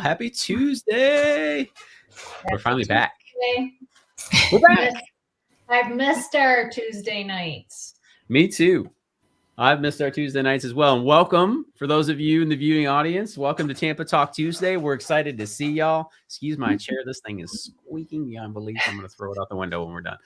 Happy Tuesday. We're finally back. Tuesday. We're back. I've missed our Tuesday nights. Me too. I've missed our Tuesday nights as well. And welcome for those of you in the viewing audience. Welcome to Tampa Talk Tuesday. We're excited to see y'all. Excuse my chair. This thing is squeaking beyond belief. I'm going to throw it out the window when we're done.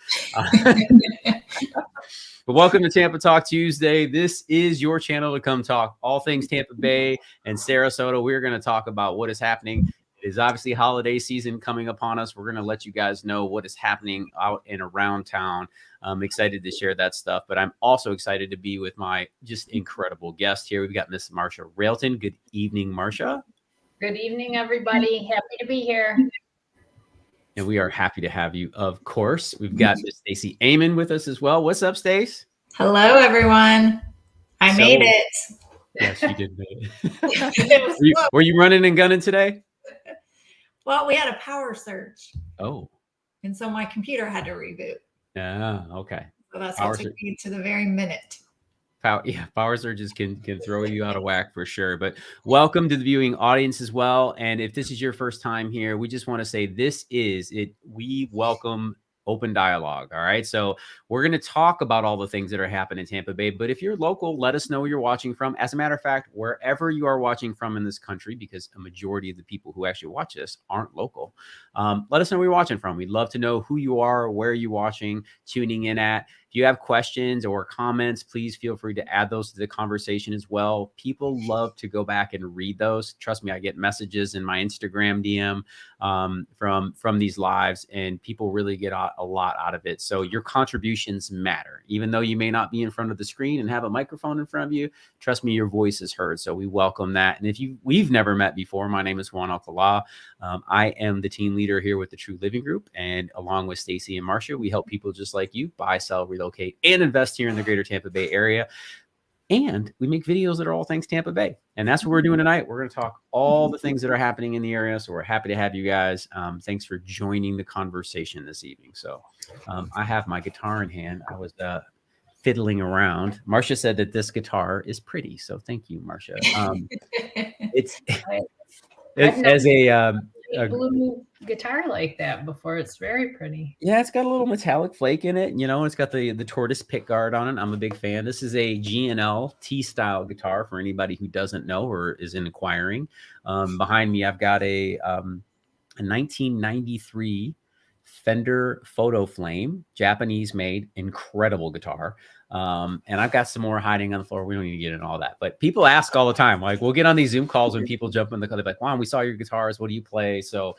But welcome to Tampa Talk Tuesday. This is your channel to come talk all things Tampa Bay and Sarasota. We're going to talk about what is happening. It is obviously holiday season coming upon us. We're going to let you guys know what is happening out and around town. I'm excited to share that stuff, but I'm also excited to be with my just incredible guest here. We've got Miss Marcia Railton. Good evening, Marcia. Good evening, everybody. Happy to be here. And we are happy to have you, of course. We've got Miss Stacy Amon with us as well. What's up, Stace? Hello, everyone. I made it. Yes, you did make it. Were you running and gunning today? Well, we had a power surge. Oh. And so my computer had to reboot. Yeah, okay. So that's what took me to the very minute. Power surges can throw you out of whack for sure. But welcome to the viewing audience as well. And if this is your first time here, we just want to say this is it. We welcome open dialogue. All right. So we're going to talk about all the things that are happening in Tampa Bay. But if you're local, let us know where you're watching from. As a matter of fact, wherever you are watching from in this country, because a majority of the people who actually watch this aren't local, let us know where you're watching from. We'd love to know who you are, where you're watching, tuning in at. If you have questions or comments, please feel free to add those to the conversation as well. People love to go back and read those. Trust me, I get messages in my Instagram DM from these lives, and people really get a lot out of it. So your contributions matter. Even though you may not be in front of the screen and have a microphone in front of you, trust me, your voice is heard. So we welcome that. And if we've never met before, my name is Juan Alcala. I am the team leader here with the True Living Group, and along with Stacy and Marcia, we help people just like you buy, sell, relocate, and invest here in the greater Tampa Bay area. And we make videos that are all things Tampa Bay. And that's what we're doing tonight. We're going to talk all the things that are happening in the area. So we're happy to have you guys. Thanks for joining the conversation this evening. So I have my guitar in hand. I was fiddling around. Marcia said that this guitar is pretty. So thank you, Marcia. It's as a blue guitar like that before. It's very pretty. Yeah, it's got a little metallic flake in it, and it's got the tortoise pick guard on it. I'm a big fan. This is a G&L T-style guitar for anybody who doesn't know or is inquiring. Behind me, I've got a 1993 Fender Photo Flame, Japanese made, incredible guitar. And I've got some more hiding on the floor. We don't need to get into all that, but people ask all the time, like we'll get on these Zoom calls when people jump in the car. They're like, Juan, we saw your guitars. What do you play? So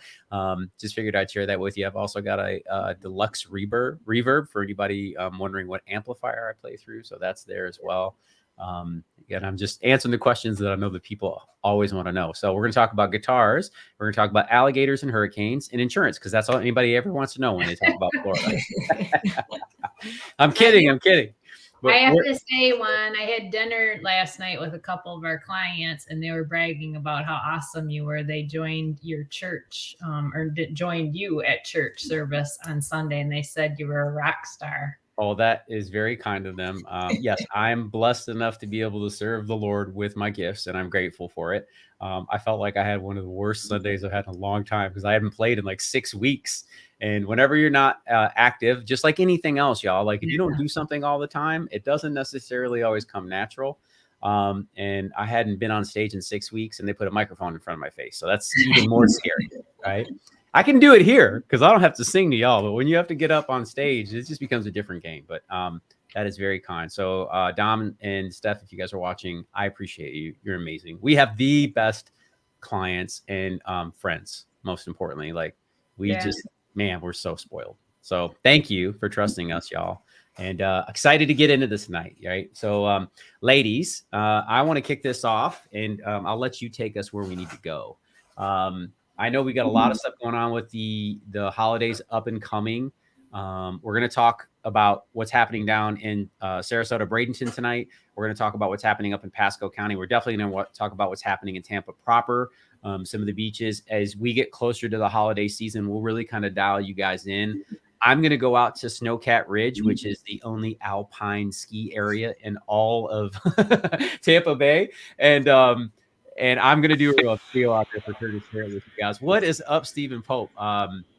just figured I'd share that with you. I've also got a deluxe reverb for anybody wondering what amplifier I play through. So that's there as well. Again, I'm just answering the questions that I know that people always want to know. So we're going to talk about guitars. We're going to talk about alligators and hurricanes and insurance, because that's all anybody ever wants to know when they talk about Florida. I'm kidding. But I have to say, Juan, I had dinner last night with a couple of our clients, and they were bragging about how awesome you were. They joined your church joined you at church service on Sunday, and they said you were a rock star. Oh, that is very kind of them. Yes, I'm blessed enough to be able to serve the Lord with my gifts, and I'm grateful for it. I felt like I had one of the worst Sundays I've had in a long time because I haven't played in like 6 weeks. And whenever you're not active, just like anything else, y'all, like if you don't do something all the time, it doesn't necessarily always come natural. And I hadn't been on stage in 6 weeks, and they put a microphone in front of my face. So that's even more scary, right? I can do it here because I don't have to sing to y'all. But when you have to get up on stage, it just becomes a different game. But that is very kind. So Dom and Steph, if you guys are watching, I appreciate you. You're amazing. We have the best clients and friends, most importantly. Like man, we're so spoiled. So thank you for trusting us, y'all. And excited to get into this tonight, right? So ladies, I want to kick this off, and I'll let you take us where we need to go. I know we got a lot of stuff going on with the holidays up and coming. We're going to talk about what's happening down in Sarasota, Bradenton tonight. We're going to talk about what's happening up in Pasco County. We're definitely going to talk about what's happening in Tampa proper, some of the beaches. As we get closer to the holiday season, we'll really kind of dial you guys in. I'm going to go out to Snowcat Ridge, which is the only alpine ski area in all of Tampa Bay. And And I'm going to do a video out there for her to share it with you guys. What is up, Stephen Pope?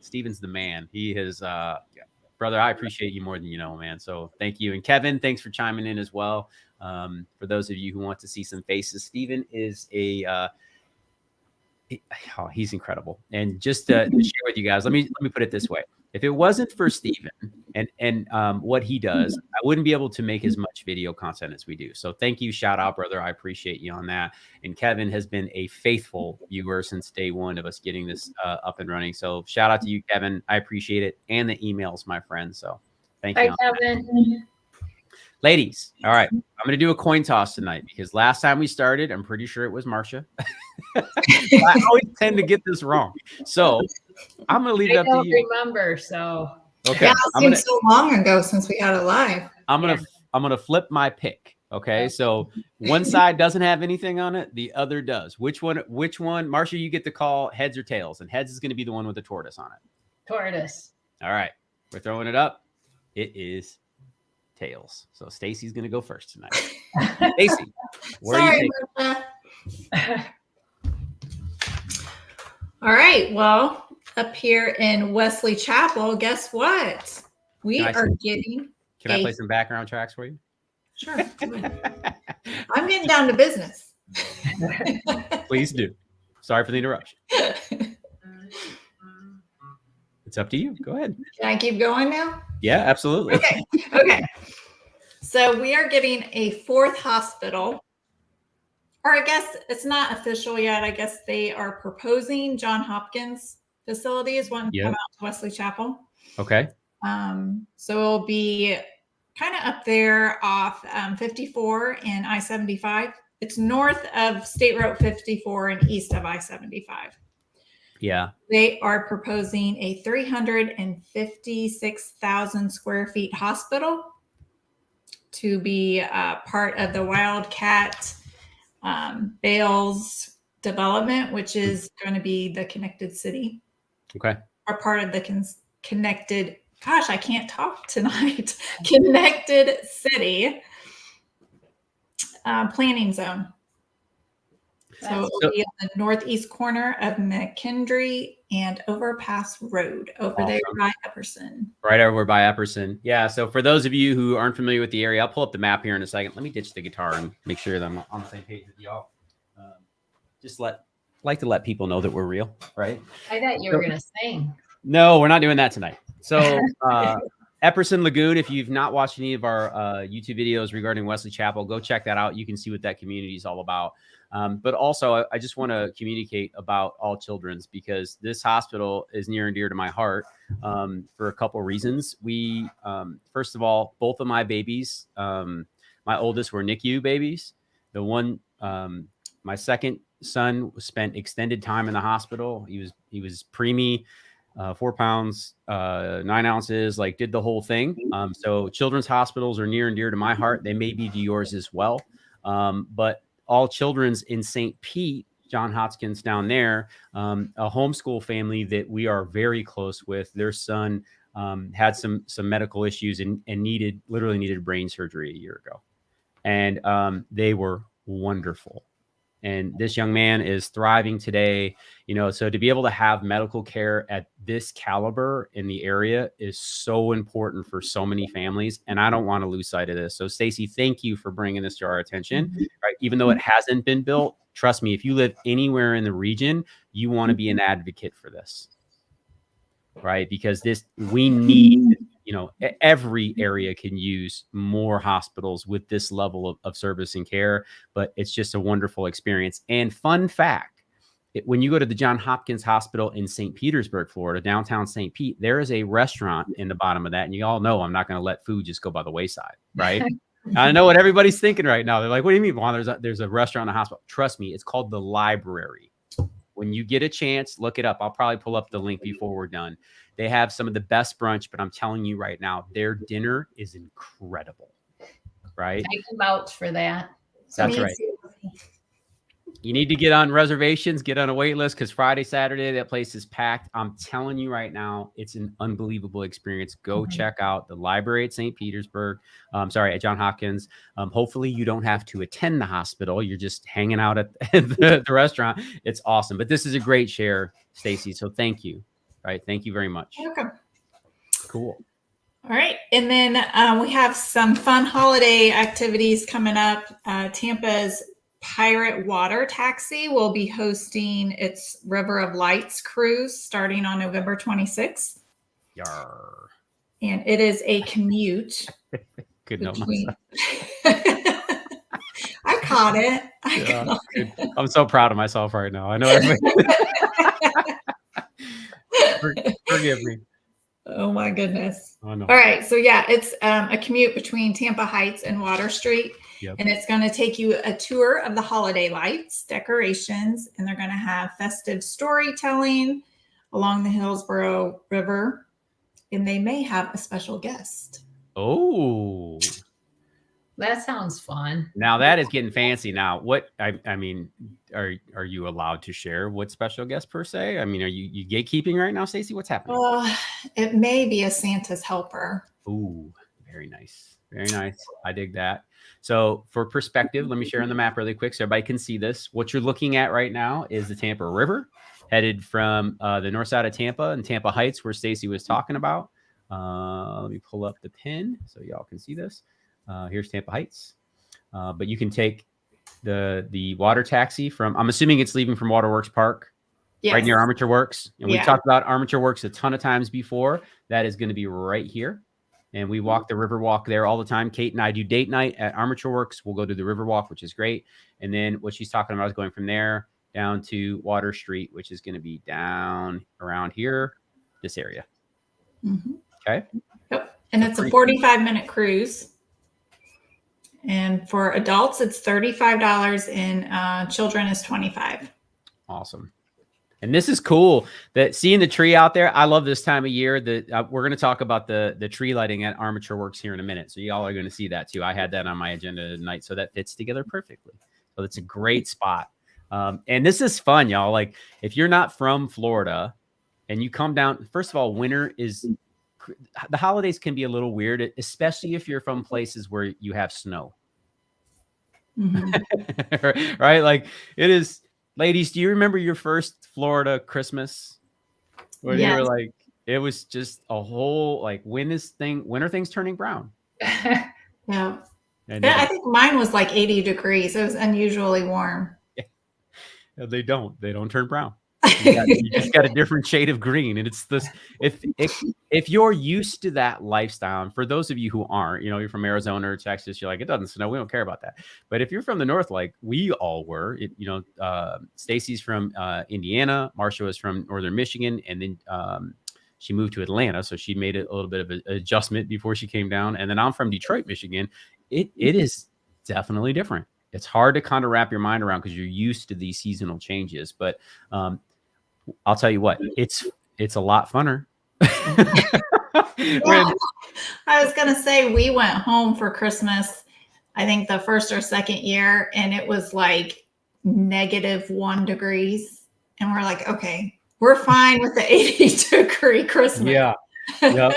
Stephen's the man. He is, brother, I appreciate you more than you know, man. So thank you. And Kevin, thanks for chiming in as well. For those of you who want to see some faces, Stephen is he's incredible. And just to share with you guys, let me put it this way. If it wasn't for Stephen and what he does, I wouldn't be able to make as much video content as we do. So thank you. Shout out, brother. I appreciate you on that. And Kevin has been a faithful viewer since day one of us getting this up and running. So shout out to you, Kevin. I appreciate it. And the emails, my friend. So thank you. Hi, Kevin. Ladies, all right. I'm going to do a coin toss tonight because last time we started, I'm pretty sure it was Marcia. I always tend to get this wrong. So I'm going to leave it up to you. I don't remember, so. Okay. Yeah, it seems so long ago since we had it live. I'm going to flip my pick. Okay. So one side doesn't have anything on it. The other does. Which one? Marcia, you get to call heads or tails, and heads is going to be the one with the tortoise on it. Tortoise. All right. We're throwing it up. It is tails. So Stacy's going to go first tonight. Stacy, where are you taking? All right. Well, up here in Wesley Chapel, guess what? We are getting. Can I play some background tracks for you? Sure. I'm getting down to business. Please do. Sorry for the interruption. It's up to you. Go ahead. Can I keep going now? Yeah, absolutely. Okay. So we are getting a fourth hospital, or I guess it's not official yet. I guess they are proposing John Hopkins facilities wanting to come out to Wesley Chapel. Okay. So it'll be kind of up there off 54 and I-75. It's north of State Road 54 and east of I-75. Yeah. They are proposing a 356,000 square feet hospital to be part of the Wildcat Bales development, which is going to be the connected city. Okay. Or part of the connected, gosh, I can't talk tonight. Connected city planning zone. So it'll be on the northeast corner of McKendree and Overpass Road over there by Epperson. Right over by Epperson. Yeah. So for those of you who aren't familiar with the area, I'll pull up the map here in a second. Let me ditch the guitar and make sure that I'm on the same page with y'all. Just like to let people know that we're real, right? I thought you were going to sing. No, we're not doing that tonight. So Epperson Lagoon, if you've not watched any of our YouTube videos regarding Wesley Chapel, go check that out. You can see what that community is all about. But also, I just want to communicate about All Children's because this hospital is near and dear to my heart for a couple of reasons. We, first of all, both of my babies, my oldest were NICU babies. The one, my second son spent extended time in the hospital. He was preemie, 4 pounds, 9 ounces, like did the whole thing. So children's hospitals are near and dear to my heart. They may be to yours as well. But All Children's in St. Pete, John Hopkins down there, a homeschool family that we are very close with. Their son had some medical issues and literally needed brain surgery a year ago. And they were wonderful. And this young man is thriving today, so to be able to have medical care at this caliber in the area is so important for so many families. And I don't want to lose sight of this. So Stacy, thank you for bringing this to our attention, right? Even though it hasn't been built, trust me, if you live anywhere in the region, you want to be an advocate for this, right? Because we need, every area can use more hospitals with this level of service and care, but it's just a wonderful experience. And fun fact, when you go to the John Hopkins Hospital in St. Petersburg, Florida, downtown St. Pete, there is a restaurant in the bottom of that. And you all know I'm not going to let food just go by the wayside, right? I know what everybody's thinking right now. They're like, what do you mean, Juan? There's a restaurant in the hospital. Trust me, it's called The Library. When you get a chance, look it up. I'll probably pull up the link before we're done. They have some of the best brunch, but I'm telling you right now, their dinner is incredible, right? I can vouch for that. That's right. You need to get on reservations, get on a wait list, because Friday, Saturday, that place is packed. I'm telling you right now, it's an unbelievable experience. Go check out the library at St. Petersburg. At Johns Hopkins. Hopefully you don't have to attend the hospital. You're just hanging out at the restaurant. It's awesome. But this is a great share, Stacy. So thank you. Right. Thank you very much. You're welcome. Cool. All right. And then we have some fun holiday activities coming up. Tampa's Pirate Water Taxi will be hosting its River of Lights cruise starting on November 26th. Yarr. And it is a commute. Good note. I caught it. I'm so proud of myself right now. I know everybody. Forgive me. Oh my goodness. Oh, no. All right. So yeah, it's a commute between Tampa Heights and Water Street. Yep. And it's going to take you a tour of the holiday lights, decorations, and they're going to have festive storytelling along the Hillsborough River. And they may have a special guest. Oh. That sounds fun. Now that is getting fancy. Now, what I mean, are you allowed to share what special guest per se? I mean, are you gatekeeping right now, Stacy? What's happening? It may be a Santa's helper. Ooh, very nice. Very nice. I dig that. So for perspective, let me share on the map really quick so everybody can see this. What you're looking at right now is the Tampa River, headed from the north side of Tampa and Tampa Heights, where Stacy was talking about. Let me pull up the pin so y'all can see this. Here's Tampa Heights. But you can take the water taxi from, I'm assuming it's leaving from Waterworks Park, yes, right near Armature Works. And we've talked about Armature Works a ton of times before. That is going to be right here. And we walk the river walk there all the time. Kate and I do date night at Armature Works. We'll go to the river walk, which is great. And then what she's talking about is going from there down to Water Street, which is going to be down around here, this area. Mm-hmm. Okay. Yep. And it's a 45-minute cruise. And for adults, it's $35 and children is $25. Awesome. And this is cool that seeing the tree out there. I love this time of year that we're going to talk about the tree lighting at Armature Works here in a minute. So y'all are going to see that too. I had that on my agenda tonight. So that fits together perfectly. So it's a great spot. And this is fun, y'all. Like if you're not from Florida and you come down, first of all, winter is, the holidays can be a little weird, especially if you're from places where you have snow. Mm-hmm. Right? Like it is. Ladies, do you remember your first Florida Christmas? Where you were like, it was just a whole like winter things turning brown. Yeah. I think mine was like 80 degrees. It was unusually warm. Yeah. They don't turn brown. You just got a different shade of green. And it's this, if you're used to that lifestyle, and for those of you who aren't, you know, you're from Arizona or Texas, you're like, it doesn't snow. We don't care about that. But if you're from the North, like we all were, Stacy's from Indiana, Marcia was from Northern Michigan, and then she moved to Atlanta. So she made a little bit of an adjustment before she came down. And then I'm from Detroit, Michigan. It is definitely different. It's hard to kind of wrap your mind around because you're used to these seasonal changes. But I'll tell you what, it's a lot funner. Well, I was going to say, we went home for Christmas, I think the first or second year, and it was like -1 degrees. And we're like, okay, we're fine with the 80-degree Christmas. Yeah. Yep.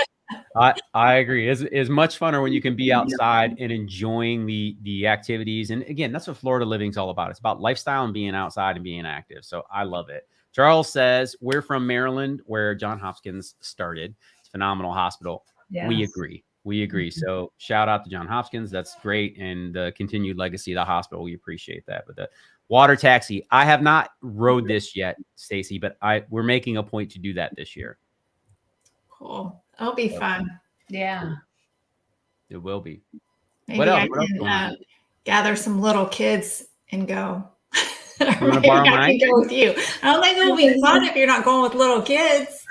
I agree. It's much funner when you can be outside and enjoying the activities. And again, that's what Florida living is all about. It's about lifestyle and being outside and being active. So I love it. Charles says, we're from Maryland, where Johns Hopkins started. It's a phenomenal hospital. Yes. We agree. Mm-hmm. So shout out to Johns Hopkins. That's great. And the continued legacy of the hospital. We appreciate that. But the water taxi, I have not rode this yet, Stacy, but we're making a point to do that this year. Cool. It'll be fun. Yeah. It will be. Maybe what else? I can gather some little kids and go. You want to borrow mine? I can go with you. I don't think it'll be fun if you're not going with little kids.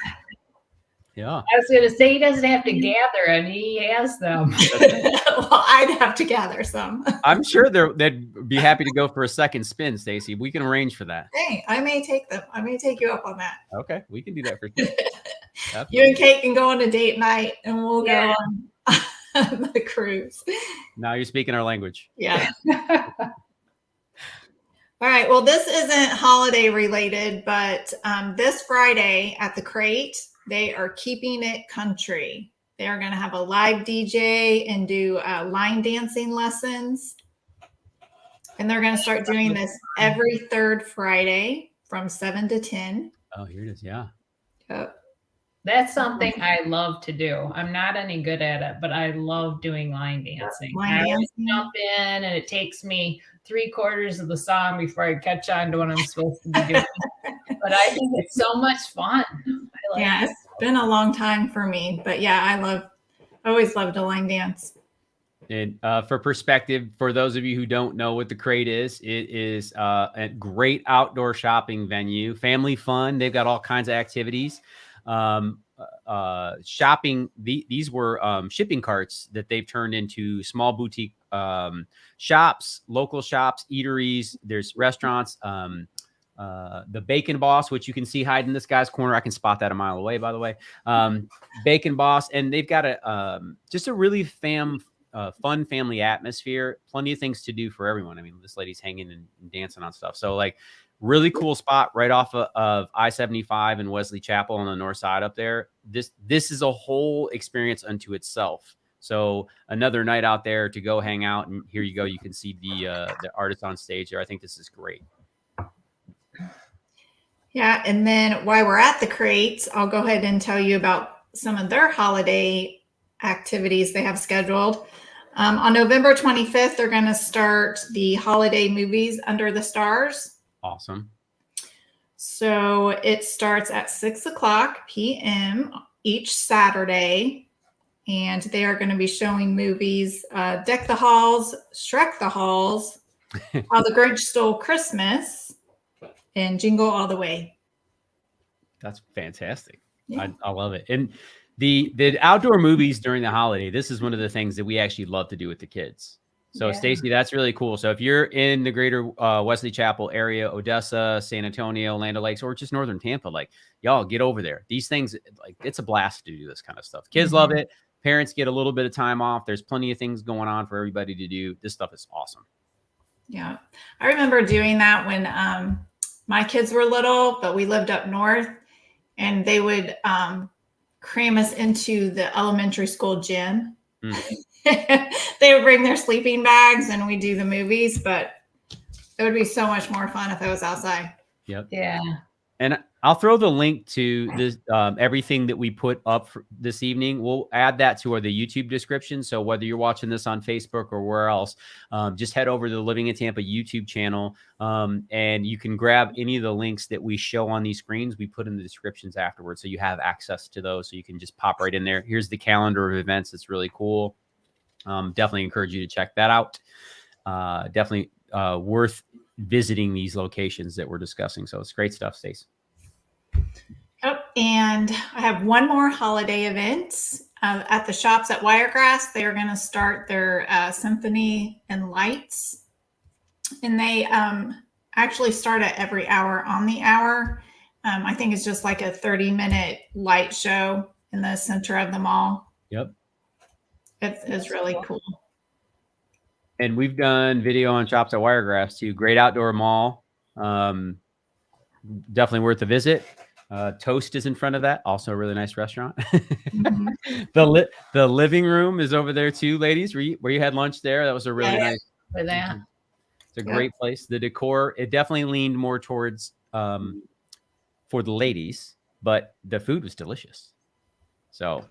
Yeah. I was going to say he doesn't have to gather and he has them. Well, I'd have to gather some. I'm sure they'd be happy to go for a second spin, Stacy. We can arrange for that. Hey, I may take them. I may take you up on that. Okay, we can do that for sure. You and Kate can go on a date night and we'll go on the cruise. Now you're speaking our language. Yeah. All right. Well, this isn't holiday related, but this Friday at the Crate, they are keeping it country. They are going to have a live DJ and do line dancing lessons. And they're going to start doing this every third Friday from 7 to 10. Oh, here it is. Yeah. Yep. That's something I love to do. I'm not any good at it, but I love doing line dancing. Line I always dancing. jump in and it takes me 3/4 of the song before I catch on to what I'm supposed to be doing. But I think it's so much fun. Yeah, it's been a long time for me, but yeah, I always loved a line dance. And for perspective, for those of you who don't know what the Crate is, it is a great outdoor shopping venue, family fun. They've got all kinds of activities. Shopping. These were shipping carts that they've turned into small boutique shops, local shops, eateries. There's restaurants. The Bacon Boss, which you can see hiding in this guy's corner. I can spot that a mile away, by the way. Bacon Boss, and they've got a just a really fun family atmosphere. Plenty of things to do for everyone. I mean, this lady's hanging and dancing on stuff. So like really cool spot right off of I-75 and Wesley Chapel on the north side up there. This is a whole experience unto itself. So another night out there to go hang out, and here you go. You can see the artists on stage there. I think this is great. Yeah, and then while we're at the Crates, I'll go ahead and tell you about some of their holiday activities they have scheduled. On November 25th, they're going to start the holiday movies Under the Stars. Awesome. So it starts at 6:00 p.m. each Saturday, and they are going to be showing movies Deck the Halls, Shrek the Halls, How the Grinch Stole Christmas, and Jingle All the Way. That's fantastic. Yeah. I love it. And the outdoor movies during the holiday, this is one of the things that we actually love to do with the kids. So Yeah. Stacy, that's really cool. So if you're in the greater Wesley Chapel area, Odessa, San Antonio, Land O'Lakes, or just northern Tampa, like y'all get over there. These things, like it's a blast to do this kind of stuff. Kids love it. Parents get a little bit of time off. There's plenty of things going on for everybody to do. This stuff is awesome. Yeah. I remember doing that when my kids were little, but we lived up north, and they would cram us into the elementary school gym. They would bring their sleeping bags and we do the movies, but it would be so much more fun if it was outside. Yep. Yeah. And I'll throw the link to this, everything that we put up for this evening. We'll add that to the YouTube description. So whether you're watching this on Facebook or where else, just head over to the Living in Tampa YouTube channel, and you can grab any of the links that we show on these screens. We put in the descriptions afterwards, so you have access to those. So you can just pop right in there. Here's the calendar of events. It's really cool. Definitely encourage you to check that out. Definitely worth visiting these locations that we're discussing. So it's great stuff, Stace. Yep. And I have one more holiday event at the shops at Wiregrass. They are going to start their Symphony and Lights. And they actually start at every hour on the hour. I think it's just like a 30-minute light show in the center of the mall. Yep. It's really cool. And we've done video on Shops at Wiregrass too. Great outdoor mall. Definitely worth a visit. Toast is in front of that. Also a really nice restaurant. The living room is over there too, ladies. Where you had lunch there. That was a really nice. For that. It's a great place. The decor, it definitely leaned more towards for the ladies, but the food was delicious. So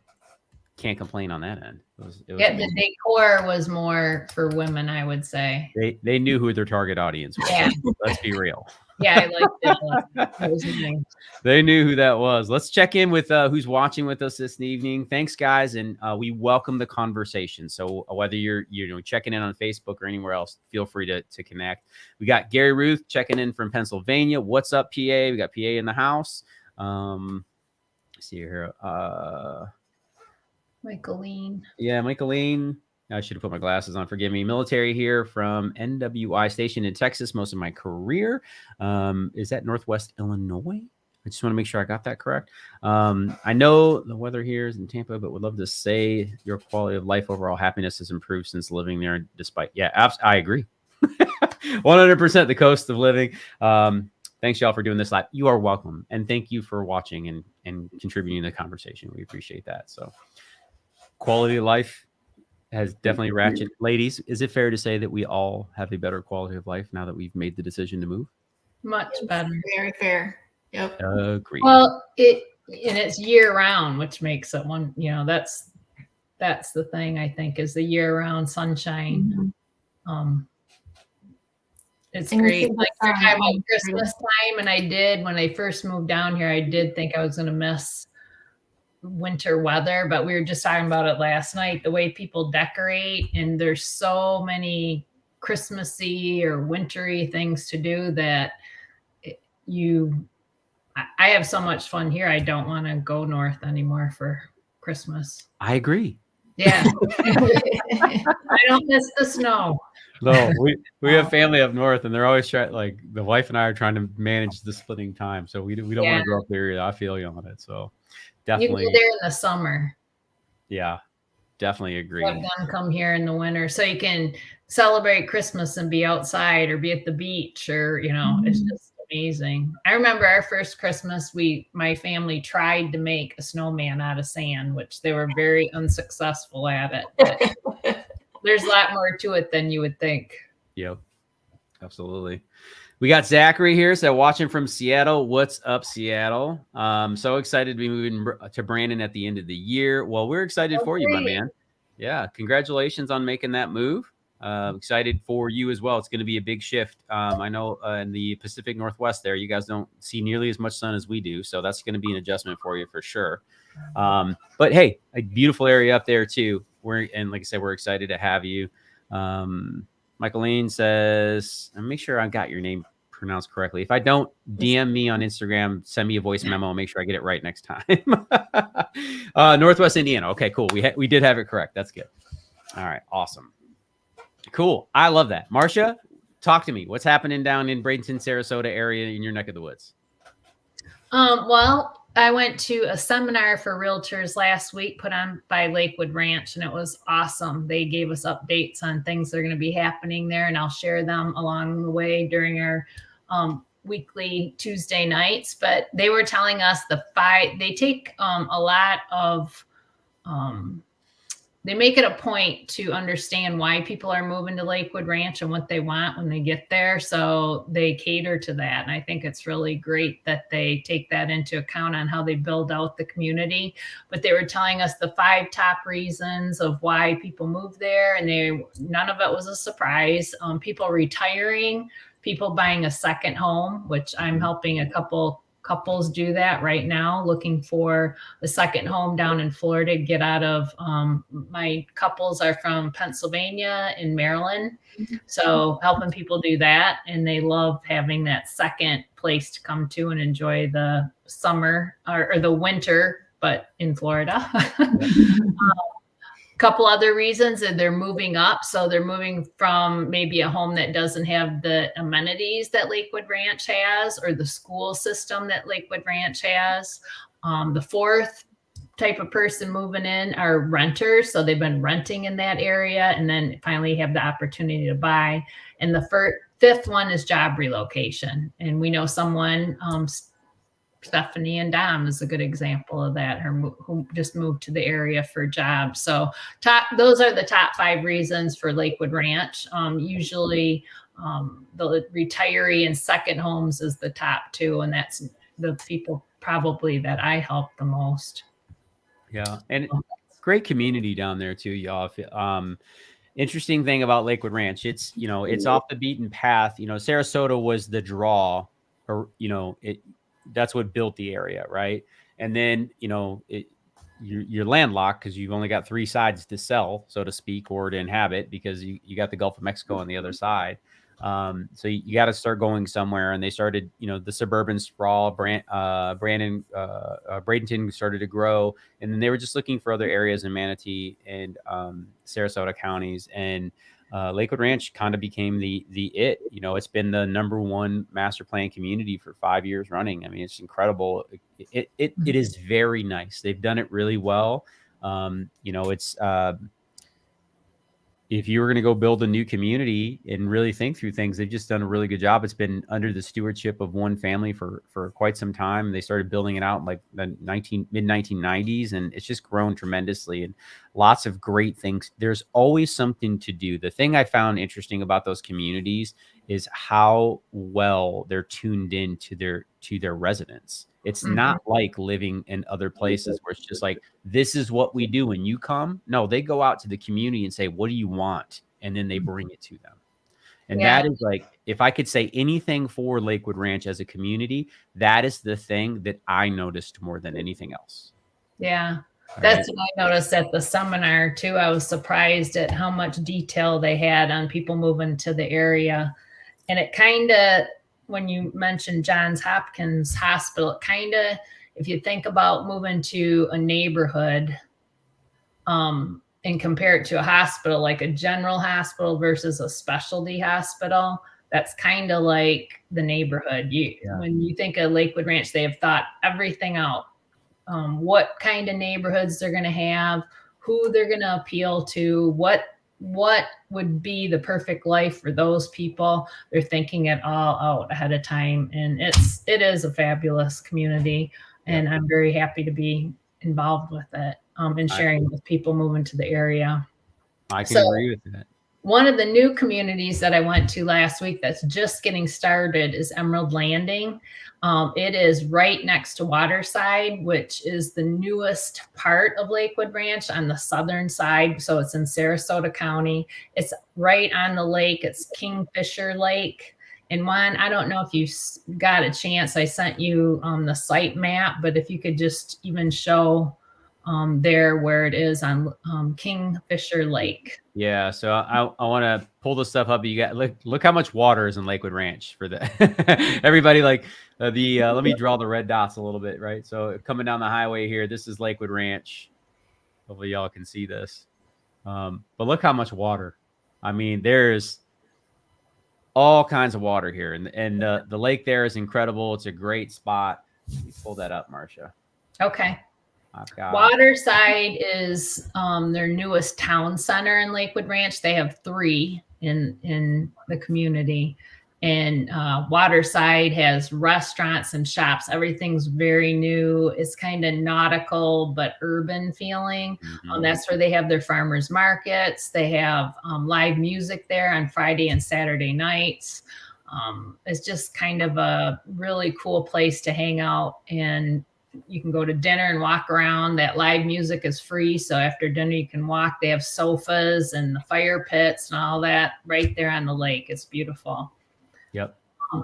can't complain on that end. It was The amazing. decor was more for women, I would say. They knew who their target audience was. Yeah. Let's be real. Yeah, I liked it. It was nice. They knew who that was. Let's check in with who's watching with us this evening. Thanks, guys, and we welcome the conversation. So whether you're checking in on Facebook or anywhere else, feel free to connect. We got Gary Ruth checking in from Pennsylvania. What's up, PA? We got PA in the house. Let's see here. Michaeline. Yeah, Michaeline. I should have put my glasses on. Forgive me. Military here from NWI station in Texas most of my career. Is that Northwest Illinois? I just want to make sure I got that correct. I know the weather here is in Tampa, but would love to say your quality of life, overall happiness has improved since living there. Despite, I agree. 100% the cost of living. Thanks y'all for doing this live. You are welcome. And thank you for watching and contributing to the conversation. We appreciate that. So quality of life has definitely ratcheted. Ladies, is it fair to say that we all have a better quality of life now that we've made the decision to move? Much better. Very fair. Yep. Agreed. Well, it's year round, which makes it one, that's the thing, I think, is the year round sunshine. It's great. Like you're talking about Christmas time, and when I first moved down here, I did think I was going to miss winter weather, but we were just talking about it last night, the way people decorate, and there's so many Christmassy or wintry things to do that I have so much fun here. I don't want to go north anymore for Christmas. I agree. Yeah. I don't miss the snow. No, we have family up north, and they're always trying. Like the wife and I are trying to manage the splitting time, so we don't want to go up there either. I feel you on it. So definitely, you can go there in the summer. Yeah, definitely agree. Have them come here in the winter, so you can celebrate Christmas and be outside or be at the beach, or it's just amazing. I remember our first Christmas, my family tried to make a snowman out of sand, which they were very unsuccessful at it. But there's a lot more to it than you would think. Yep, absolutely. We got Zachary here, so watching from Seattle. What's up, Seattle? So excited to be moving to Brandon at the end of the year. Well, we're excited for you, my man. Yeah, congratulations on making that move. Excited for you as well. It's going to be a big shift. I know in the Pacific Northwest there, you guys don't see nearly as much sun as we do, so that's going to be an adjustment for you for sure. But hey, a beautiful area up there too. And like I said, we're excited to have you. Michael Lane says, and make sure I got your name pronounced correctly. If I don't, DM me on Instagram, send me a voice memo. I'll make sure I get it right next time. Northwest Indiana. Okay, cool. We did have it correct. That's good. All right, awesome. Cool. I love that. Marcia, talk to me. What's happening down in Bradenton, Sarasota area in your neck of the woods? Well, I went to a seminar for realtors last week put on by Lakewood Ranch, and it was awesome. They gave us updates on things that are going to be happening there, and I'll share them along the way during our weekly Tuesday nights. But they were telling us they take a lot of they make it a point to understand why people are moving to Lakewood Ranch and what they want when they get there. So they cater to that. And I think it's really great that they take that into account on how they build out the community. But they were telling us the 5 top reasons of why people move there. And none of it was a surprise. People retiring, people buying a second home, which I'm helping a couple couples do that right now, looking for a second home down in Florida, get out of my couples are from Pennsylvania and Maryland. So helping people do that. And they love having that second place to come to and enjoy the summer or the winter, but in Florida. Couple other reasons that they're moving up. So they're moving from maybe a home that doesn't have the amenities that Lakewood Ranch has or the school system that Lakewood Ranch has. The fourth type of person moving in are renters. So they've been renting in that area and then finally have the opportunity to buy. And the fifth one is job relocation. And we know someone, Stephanie and Dom is a good example of that, who just moved to the area for jobs. So those are the top 5 reasons for Lakewood Ranch. Usually the retiree and second homes is the top 2, and that's the people probably that I help the most. Yeah, and great community down there too, y'all. Interesting thing about Lakewood Ranch, it's it's off the beaten path. Sarasota was the draw, or that's what built the area, right? And then you're landlocked because you've only got 3 sides to sell, so to speak, or to inhabit, because you got the Gulf of Mexico on the other side. So you got to start going somewhere. And they started, the suburban sprawl, Bradenton started to grow, and then they were just looking for other areas in Manatee and Sarasota counties, and Lakewood Ranch kind of became the it. It's been the #1 master plan community for 5 years running. I mean, it's incredible. It is very nice. They've done it really well. if you were going to go build a new community and really think through things, they've just done a really good job. It's been under the stewardship of one family for quite some time. They started building it out in like the mid 1990s, and it's just grown tremendously, and lots of great things. There's always something to do. The thing I found interesting about those communities is how well they're tuned in to their residents. It's not like living in other places where it's just like, this is what we do when you come. No, they go out to the community and say, what do you want? And then they bring it to them. And that is like, if I could say anything for Lakewood Ranch as a community, that is the thing that I noticed more than anything else. Yeah. That's what I noticed at the seminar too. I was surprised at how much detail they had on people moving to the area. And it kind of, when you mentioned Johns Hopkins Hospital, it kind of, if you think about moving to a neighborhood and compare it to a hospital, like a general hospital versus a specialty hospital, that's kind of like the neighborhood. When you think of Lakewood Ranch, they have thought everything out. What kind of neighborhoods they're going to have, who they're going to appeal to, what would be the perfect life for those people. They're thinking it all out ahead of time, and it is a fabulous community, and I'm very happy to be involved with it and sharing with people moving to the area. I can agree with that. One of the new communities that I went to last week that's just getting started is Emerald Landing. It is right next to Waterside, which is the newest part of Lakewood Ranch on the southern side. So it's in Sarasota County. It's right on the lake. It's Kingfisher Lake. And Juan, I don't know if you got a chance. I sent you the site map, but if you could just even show there where it is on Kingfisher Lake. Yeah, so I want to pull the stuff up. You got look how much water is in Lakewood Ranch for the everybody. Like let me draw the red dots a little bit, right? So coming down the highway here, this is Lakewood Ranch. Hopefully y'all can see this. But look how much water. I mean, there's all kinds of water here, and the lake there is incredible. It's a great spot. Let me pull that up, Marcia. Okay. Waterside is their newest town center in Lakewood Ranch. They have 3 in the community, and Waterside has restaurants and shops. Everything's very new. It's kind of nautical but urban feeling. That's where they have their farmers markets. They have live music there on Friday and Saturday nights. It's just kind of a really cool place to hang out, and you can go to dinner and walk around. That live music is free. So after dinner, you can walk. They have sofas and the fire pits and all that right there on the lake. It's beautiful. Yep.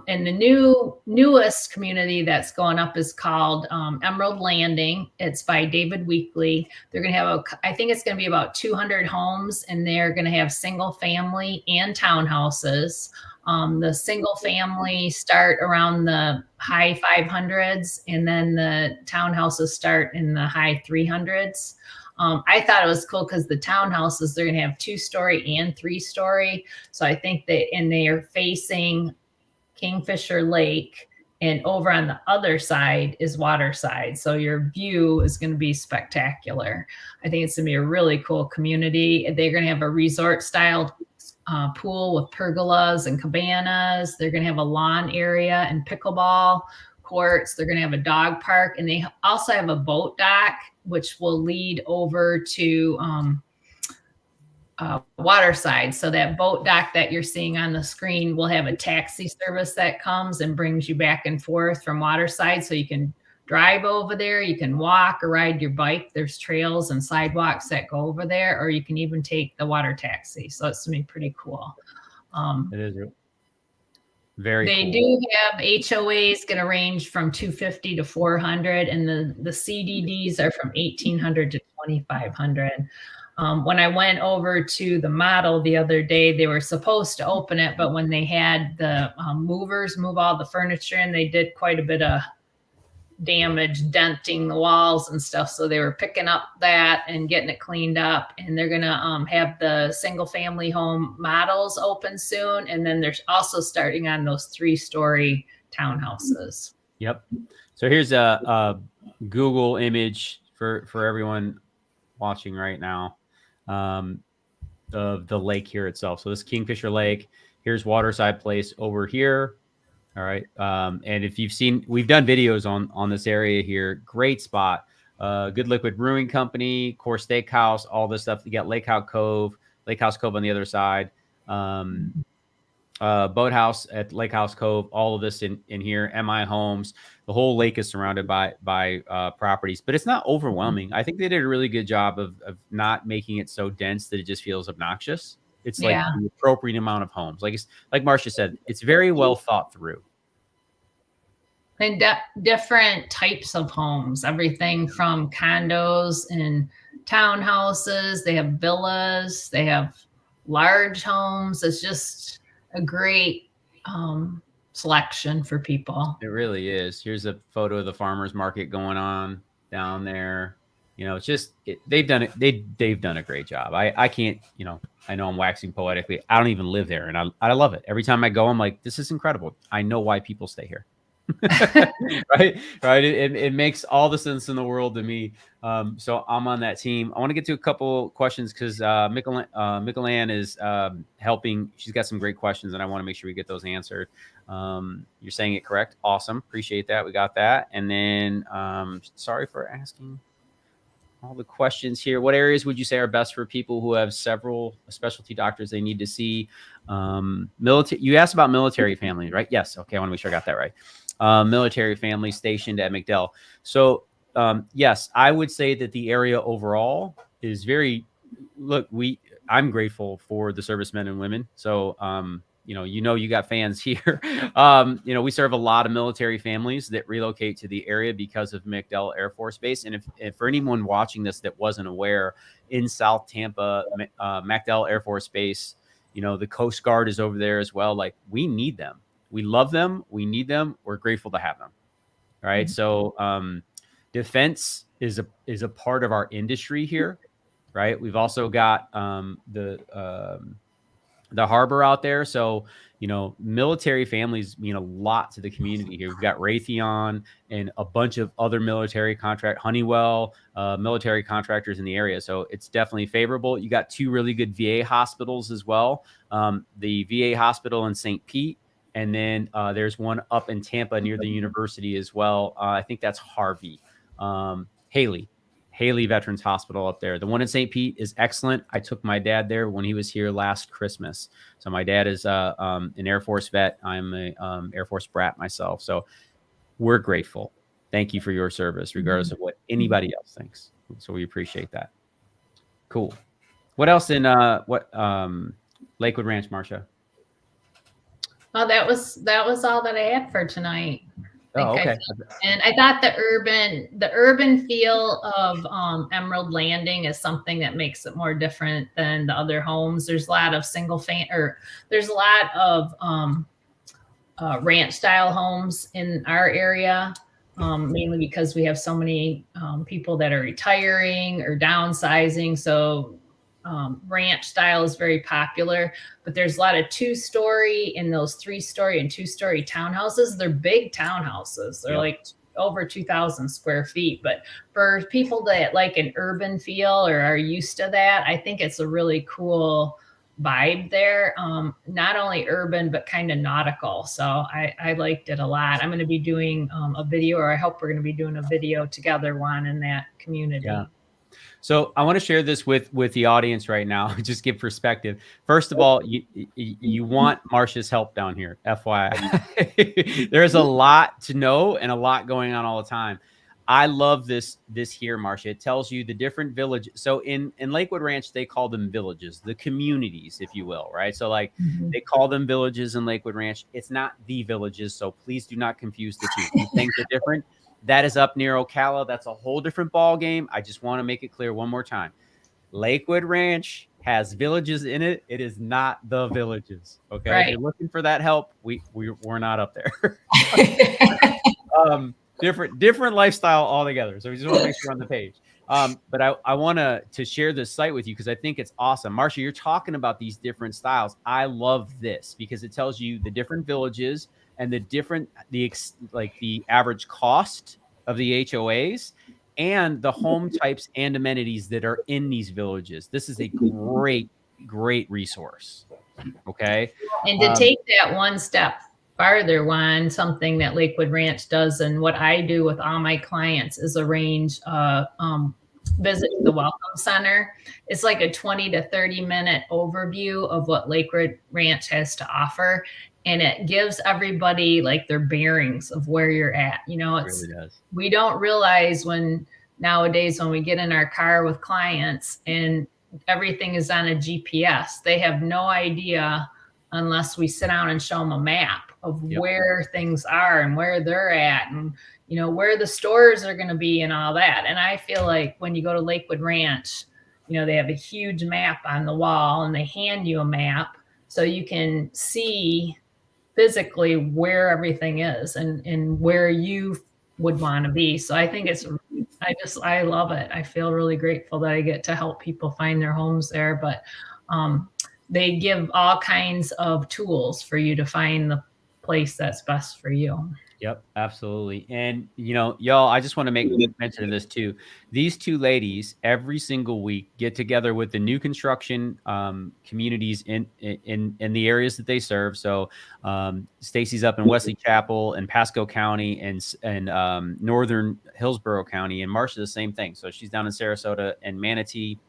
And the newest community that's going up is called Emerald Landing. It's by David Weekley. They're going to have I think it's going to be about 200 homes, and they're going to have single family and townhouses. The single family start around the high 500s, and then the townhouses start in the high 300s. I thought it was cool because the townhouses, they're going to have 2-story and 3-story. So I think they are facing Kingfisher Lake, and over on the other side is Waterside. So your view is going to be spectacular. I think it's going to be a really cool community. They're going to have a resort style pool with pergolas and cabanas. They're going to have a lawn area and pickleball courts. They're going to have a dog park, and they also have a boat dock, which will lead over to Waterside. So that boat dock that you're seeing on the screen will have a taxi service that comes and brings you back and forth from Waterside. So you can drive over there, you can walk or ride your bike. There's trails and sidewalks that go over there, or you can even take the water taxi. So it's going to be pretty cool. It is very They cool. do have HOAs going to range from 250 to 400, and the CDDs are from 1,800 to 2,500. When I went over to the model the other day, they were supposed to open it, but when they had the movers move all the furniture in, they did quite a bit of damage, denting the walls and stuff. So they were picking up that and getting it cleaned up, and they're going to have the single family home models open soon. And then they're also starting on those 3-story townhouses. Yep. So here's a Google image for everyone watching right now. the lake here itself. So this Kingfisher Lake, here's Waterside Place over here. All right. And if you've seen, we've done videos on this area here. Great spot. Good Liquid Brewing Company, Core Steakhouse, all this stuff. You got Lake House Cove on the other side. Boathouse at Lake House Cove, all of this in here. MI Homes, the whole lake is surrounded by properties, but it's not overwhelming. I think they did a really good job of not making it so dense that it just feels obnoxious. It's like the appropriate amount of homes. Like Marcia said, it's very well thought through. And different types of homes, everything from condos and townhouses. They have villas. They have large homes. It's just a great selection for people. It really is. Here's a photo of the farmers market going on down there. You know, it's just they've done it. They've done a great job. I can't. You know, I know I'm waxing poetically. I don't even live there, and I love it. Every time I go, I'm like, this is incredible. I know why people stay here. right. It makes all the sense in the world to me. So I'm on that team. I want to get to a couple questions because Michelin is helping. She's got some great questions, and I want to make sure we get those answered. You're saying it correct. Awesome. Appreciate that. We got that. And then sorry for asking all the questions here. What areas would you say are best for people who have several specialty doctors they need to see? Military. You asked about military families, right? Yes. Okay. I want to make sure I got that right. Military family stationed at McDell. So yes, I would say that the area overall is very, I'm grateful for the servicemen and women. So, you got fans here. We serve a lot of military families that relocate to the area because of McDell Air Force Base. And if for anyone watching this that wasn't aware, in South Tampa, McDell Air Force Base, the Coast Guard is over there as well. Like, we need them. We love them. We need them. We're grateful to have them. All right. Mm-hmm. So defense is a part of our industry here. Right. We've also got the harbor out there. So, military families mean a lot to the community here. We've got Raytheon and a bunch of other military Honeywell, military contractors in the area. So it's definitely favorable. You got two really good VA hospitals as well. The VA hospital in St. Pete. And then there's one up in Tampa near the university as well. I think that's Harvey. Haley Veterans Hospital up there. The one in St. Pete is excellent. I took my dad there when he was here last Christmas. So my dad is an Air Force vet. I'm a Air Force brat myself. So we're grateful. Thank you for your service, regardless of what anybody else thinks. So we appreciate that. Cool. What else in Lakewood Ranch, Marcia? Oh, that was all that I had for tonight. Oh, okay. And I thought the urban feel of Emerald Landing is something that makes it more different than the other homes. There's a lot of there's a lot of ranch style homes in our area, mainly because we have so many people that are retiring or downsizing. So ranch style is very popular, but there's a lot of 2-story and those 3-story and 2-story townhouses. They're big townhouses. They're like over 2,000 square feet. But for people that like an urban feel or are used to that, I think it's a really cool vibe there. Not only urban, but kind of nautical. So I liked it a lot. I'm going to be doing a video, or I hope we're going to be doing a video together, Juan, in that community. Yeah. So I want to share this with the audience right now. Just give perspective. First of all, you want Marcia's help down here, FYI. There's a lot to know and a lot going on all the time. I love this here, Marcia. It tells you the different villages. So in Lakewood Ranch, they call them villages, the communities, if you will, right? So they call them villages in Lakewood Ranch. It's not the villages, so please do not confuse the two. These things are different. That is up near Ocala. That's a whole different ball game. I just want to make it clear one more time. Lakewood Ranch has villages in it. It is not the villages. Okay. Right. If you're looking for that help, we're not up there. Different lifestyle altogether. So we just want to make sure we're on the page. But I want to share this site with you because I think it's awesome. Marcia, you're talking about these different styles. I love this because it tells you the different villages and the average cost of the HOAs and the home types and amenities that are in these villages. This is a great great resource. Okay. And to take that one step farther, Juan, something that Lakewood Ranch does, and what I do with all my clients is arrange a visit to the Welcome Center. It's like a 20 to 30-minute overview of what Lakewood Ranch has to offer. And it gives everybody like their bearings of where you're at. You know, it's really does. We don't realize nowadays when we get in our car with clients and everything is on a GPS, they have no idea unless we sit down and show them a map of where things are and where they're at, and you know where the stores are going to be and all that. And I feel like when you go to Lakewood Ranch, you know, they have a huge map on the wall and they hand you a map so you can see physically where everything is and where you would want to be. So I think I love it. I feel really grateful that I get to help people find their homes there, but they give all kinds of tools for you to find the place that's best for you. Yep, absolutely. And, you know, y'all, I just want to make mention of this too. These two ladies every single week get together with the new construction communities in the areas that they serve. So Stacy's up in Wesley Chapel and Pasco County and Northern Hillsborough County, and Marsha the same thing. So she's down in Sarasota and Manatee.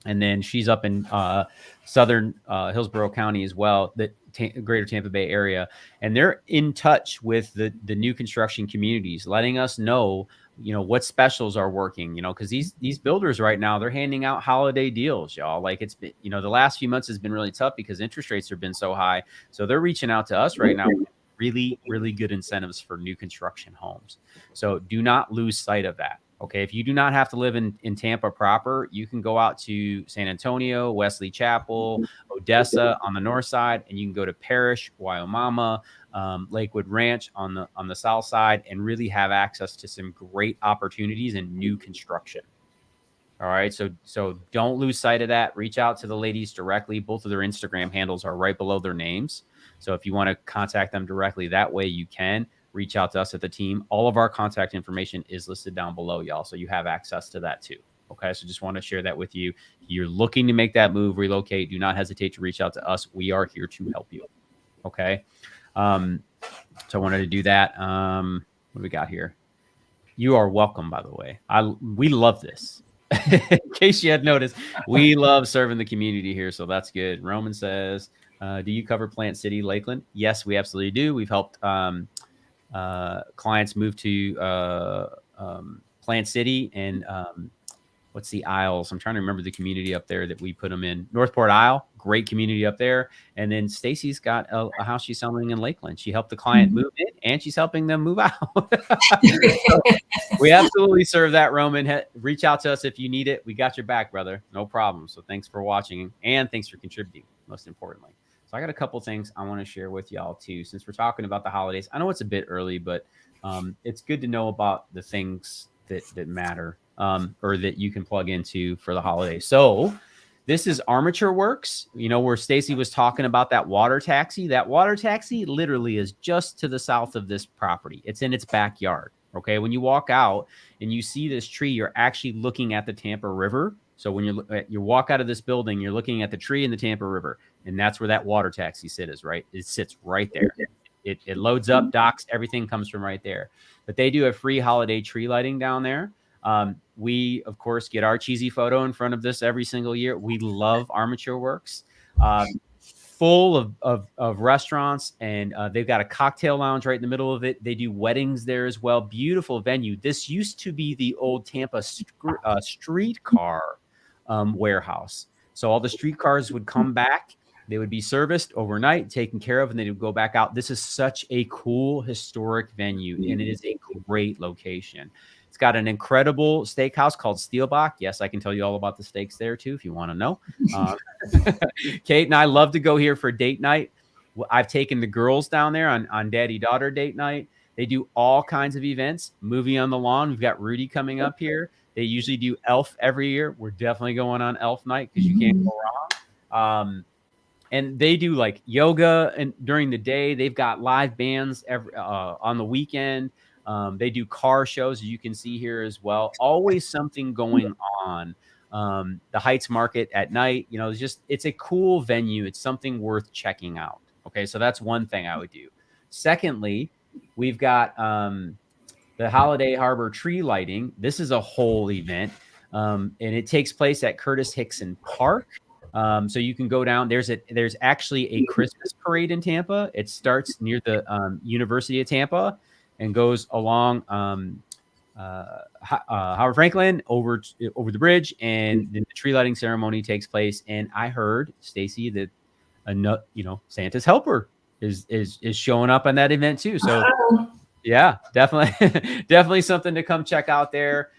And then she's up in Southern Hillsborough County as well, the greater Tampa Bay area. And they're in touch with the new construction communities, letting us know, you know, what specials are working, you know, because these builders right now, they're handing out holiday deals, y'all. Like it's been, you know, the last few months has been really tough because interest rates have been so high. So they're reaching out to us right now with really, really good incentives for new construction homes. So do not lose sight of that. Okay, if you do not have to live in Tampa proper, you can go out to San Antonio, Wesley Chapel, Odessa on the north side, and you can go to Parrish, Wyomama, Lakewood Ranch on the south side, and really have access to some great opportunities in new construction. All right, so don't lose sight of that. Reach out to the ladies directly. Both of their Instagram handles are right below their names. So if you want to contact them directly that way, you can. Reach out to us at the team. All of our contact information is listed down below, y'all. So you have access to that too. Okay. So just want to share that with you. You're looking to make that move, relocate. Do not hesitate to reach out to us. We are here to help you. Okay. So I wanted to do that. What do we got here? You are welcome, by the way. We love this. In case you had noticed, we love serving the community here. So that's good. Roman says, do you cover Plant City, Lakeland? Yes, we absolutely do. We've helped clients move to Plant City and what's the Isles? I'm trying to remember the community up there that we put them in. Northport Isle, great community up there. And then Stacy's got a house she's selling in Lakeland. She helped the client move in and she's helping them move out. So we absolutely serve that, Roman. Reach out to us if you need it. We got your back, brother. No problem. So thanks for watching and thanks for contributing, most importantly. So I got a couple things I want to share with y'all too, since we're talking about the holidays. I know it's a bit early, but it's good to know about the things that matter or that you can plug into for the holidays. So this is Armature Works, you know, where Stacy was talking about that water taxi. That water taxi literally is just to the south of this property. It's in its backyard. Okay. When you walk out and you see this tree, you're actually looking at the Tampa River. So when you walk out of this building, you're looking at the tree in the Tampa River, and that's where that water taxi sits right there. It loads up, docks, everything comes from right there. But they do a free holiday tree lighting down there. We, of course, get our cheesy photo in front of this every single year. We love Armature Works. Full of restaurants, and they've got a cocktail lounge right in the middle of it. They do weddings there as well. Beautiful venue. This used to be the old Tampa streetcar warehouse. So all the streetcars would come back. They would be serviced overnight, taken care of, and they would go back out. This is such a cool historic venue, and it is a great location. It's got an incredible steakhouse called Steelbach. Yes, I can tell you all about the steaks there too, if you want to know. Kate and I love to go here for date night. I've taken the girls down there on daddy-daughter date night. They do all kinds of events. Movie on the lawn. We've got Rudy coming up here. They usually do Elf every year. We're definitely going on Elf night because you can't go wrong. And they do like yoga and during the day. They've got live bands on the weekend. They do car shows, as you can see here as well. Always something going on the Heights Market at night. You know, it's a cool venue. It's something worth checking out. Okay, so that's one thing I would do. Secondly, we've got the Holiday Harbor tree lighting. This is a whole event, and it takes place at Curtis Hickson Park. So you can go down. There's actually a Christmas parade in Tampa. It starts near the University of Tampa and goes along Howard Franklin over the bridge, and then the tree lighting ceremony takes place. And I heard, Stacy, that Santa's helper is showing up on that event too. So yeah, definitely something to come check out there.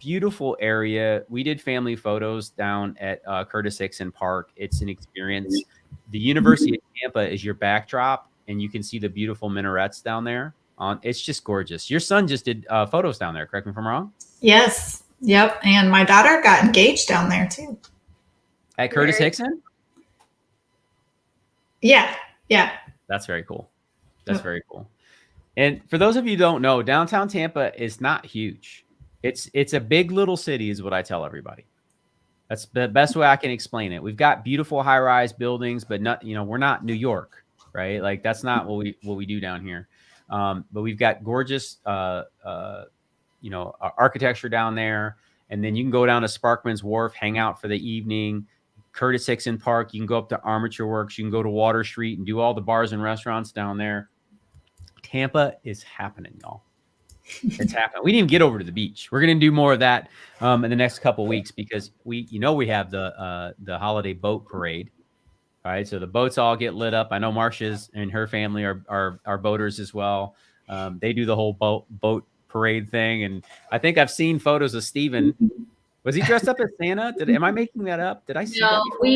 Beautiful area. We did family photos down at Curtis Hickson Park. It's an experience. The University of Tampa is your backdrop, and you can see the beautiful minarets down there. It's just gorgeous. Your son just did photos down there. Correct me if I'm wrong. Yes. Yep. And my daughter got engaged down there too. At Curtis Hickson? Yeah. Yeah. That's very cool. That's very cool. And for those of you who don't know, downtown Tampa is not huge. It's a big little city is what I tell everybody. That's the best way I can explain it. We've got beautiful high-rise buildings, but not, we're not New York, right? Like that's not what we do down here. But we've got gorgeous, architecture down there. And then you can go down to Sparkman's Wharf, hang out for the evening. Curtis Hickson Park. You can go up to Armature Works. You can go to Water Street and do all the bars and restaurants down there. Tampa is happening, y'all. It's happening. We didn't even get over to the beach. We're going to do more of that in the next couple of weeks because we have the holiday boat parade. All right, so the boats all get lit up. I know Marcia's and her family are boaters as well. They do the whole boat parade thing, and I think I've seen photos of Steven. Was he dressed up as Santa? Am I making that up? Did I see that before?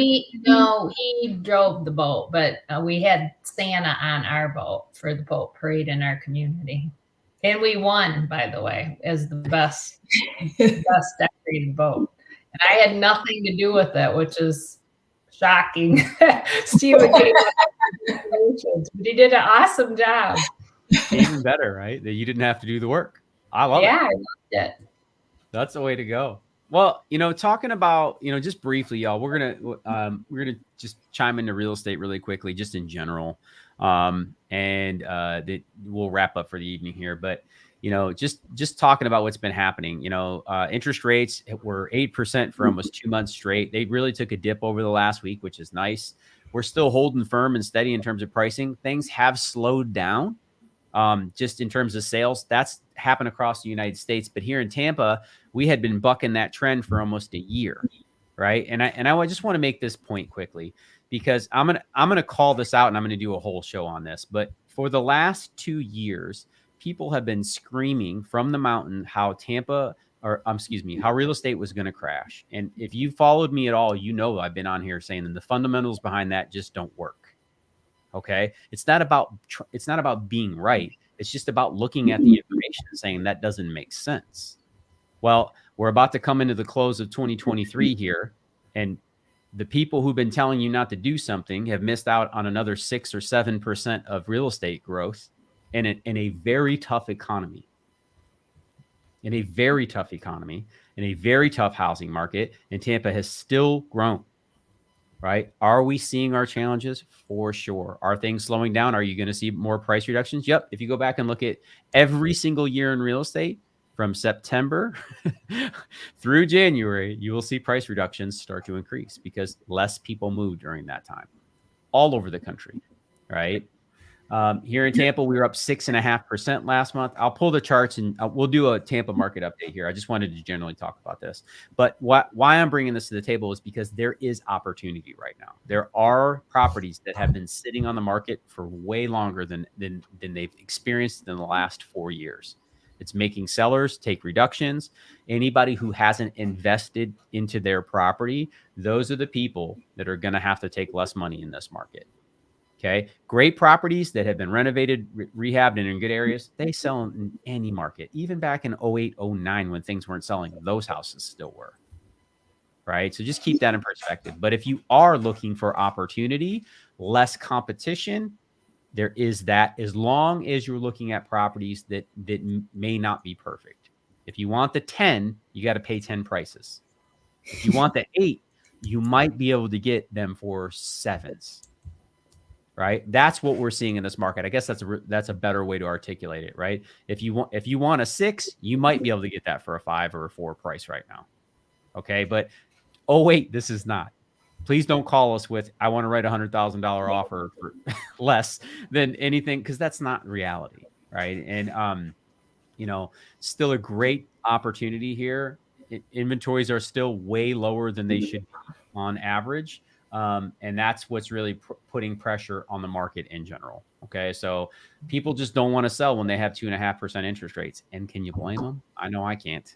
No, he drove the boat, but we had Santa on our boat for the boat parade in our community. And we won, by the way, as the best decorated boat. And I had nothing to do with it, which is shocking. Steven came up with but he did an awesome job. Even better, right? That you didn't have to do the work. I love it. Yeah, I loved it. That's the way to go. Well, talking about, just briefly, y'all, we're gonna just chime into real estate really quickly, just in general, and we'll wrap up for the evening here. But just talking about what's been happening. Interest rates were 8% for almost 2 months straight. They really took a dip over the last week, which is nice. We're still holding firm and steady in terms of pricing. Things have slowed down. Just in terms of sales, that's happened across the United States. But here in Tampa, we had been bucking that trend for almost a year, right? And I just want to make this point quickly because I'm gonna call this out and I'm gonna do a whole show on this. But for the last 2 years, people have been screaming from the mountain how how real estate was going to crash. And if you followed me at all, I've been on here saying that the fundamentals behind that just don't work. Okay. It's not about being right. It's just about looking at the information and saying that doesn't make sense. Well, we're about to come into the close of 2023 here, and the people who've been telling you not to do something have missed out on another 6 or 7% of real estate growth in a very tough economy. In a very tough economy, in a very tough housing market, and Tampa has still grown. Right? Are we seeing our challenges? For sure. Are things slowing down? Are you going to see more price reductions? Yep. If you go back and look at every single year in real estate from September through January, you will see price reductions start to increase because less people move during that time all over the country. Right? Here in Tampa, we were up 6.5% last month. I'll pull the charts and we'll do a Tampa market update here. I just wanted to generally talk about this. But why I'm bringing this to the table is because there is opportunity right now. There are properties that have been sitting on the market for way longer than they've experienced in the last 4 years. It's making sellers take reductions. Anybody who hasn't invested into their property, those are the people that are going to have to take less money in this market. Okay. Great properties that have been renovated, rehabbed, and in good areas, they sell in any market. Even back in 08, 09, when things weren't selling, those houses still were. Right. So just keep that in perspective. But if you are looking for opportunity, less competition, there is that, as long as you're looking at properties that may not be perfect. If you want the 10, you got to pay 10 prices. If you want the 8, you might be able to get them for 7s. Right? That's what we're seeing in this market. I guess that's a better way to articulate it, right? If you want a 6, you might be able to get that for a 5 or a 4 price right now. Okay, but oh wait, this is not. Please don't call us with I want to write $100,000 offer for less than anything, because that's not reality, right? And still a great opportunity here. Inventories are still way lower than they should be on average. And that's what's really putting pressure on the market in general. Okay. So people just don't want to sell when they have 2.5% interest rates. And can you blame them? I know I can't.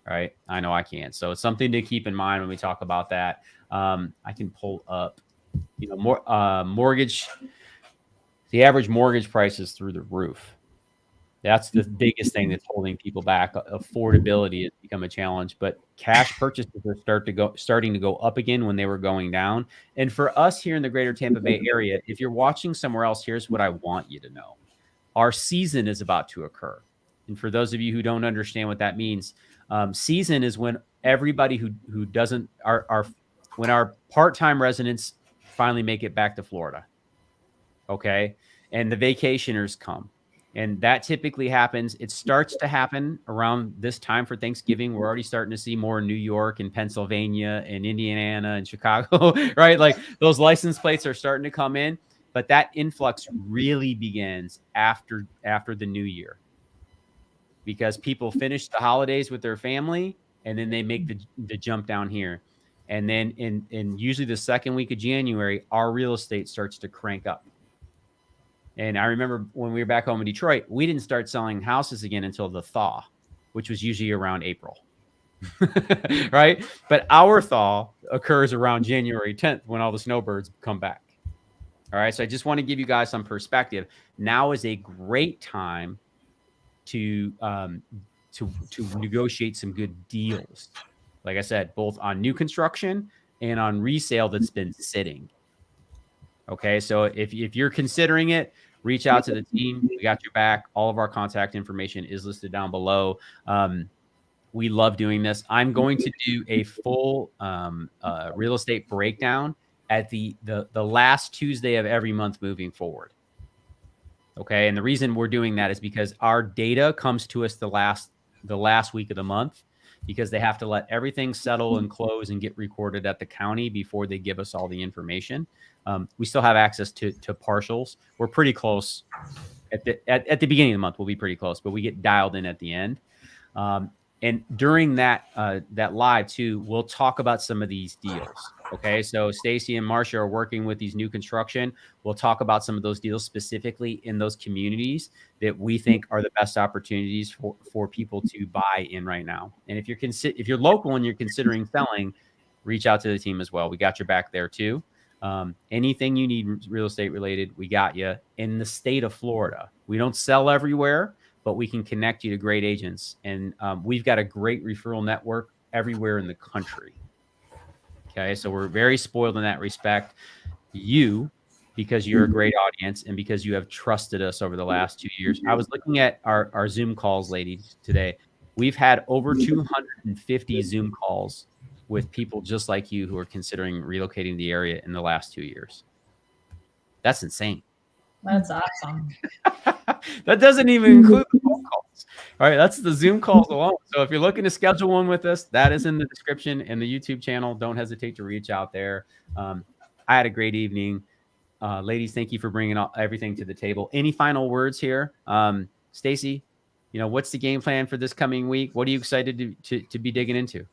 Right. I know I can't. So it's something to keep in mind when we talk about that. I can pull up, mortgage. The average mortgage price is through the roof. That's the biggest thing that's holding people back. Affordability has become a challenge, but cash purchases are starting to go up again when they were going down. And for us here in the greater Tampa Bay area, if you're watching somewhere else, here's what I want you to know. Our season is about to occur. And for those of you who don't understand what that means, season is when everybody who doesn't when our part-time residents finally make it back to Florida. Okay. And the vacationers come. And that typically happens. It starts to happen around this time for Thanksgiving. We're already starting to see more in New York and Pennsylvania and Indiana and Chicago, right? Like those license plates are starting to come in, but that influx really begins after the new year, because people finish the holidays with their family and then they make the jump down here. And then in usually the second week of January, our real estate starts to crank up. And I remember when we were back home in Detroit, we didn't start selling houses again until the thaw, which was usually around April, right? But our thaw occurs around January 10th when all the snowbirds come back. All right. So I just want to give you guys some perspective. Now is a great time to negotiate some good deals. Like I said, both on new construction and on resale that's been sitting. Okay. So if you're considering it, reach out to the team. We got your back. All of our contact information is listed down below. We love doing this. I'm going to do a full real estate breakdown at the last Tuesday of every month moving forward. Okay. And the reason we're doing that is because our data comes to us the last week of the month, because they have to let everything settle and close and get recorded at the county before they give us all the information. We still have access to partials. We're pretty close at the beginning of the month. We'll be pretty close, but we get dialed in at the end. And during that live too, we'll talk about some of these deals. Okay. So Stacy and Marcia are working with these new construction. We'll talk about some of those deals specifically in those communities that we think are the best opportunities for people to buy in right now. And if you're local and you're considering selling, reach out to the team as well. We got your back there too. Anything you need real estate related, we got you in the state of Florida. We don't sell everywhere, but we can connect you to great agents. And we've got a great referral network everywhere in the country. Okay. So we're very spoiled in that respect. Because you're a great audience and because you have trusted us over the last 2 years. I was looking at our Zoom calls, ladies, today. We've had over 250 Zoom calls with people just like you who are considering relocating the area in the last 2 years. That's insane. That's awesome. That doesn't even include the phone calls. All right, that's the Zoom calls alone. So if you're looking to schedule one with us, that is in the description and the YouTube channel. Don't hesitate to reach out there. I had a great evening. Ladies, thank you for bringing everything to the table. Any final words here? Stacy, what's the game plan for this coming week? What are you excited to be digging into?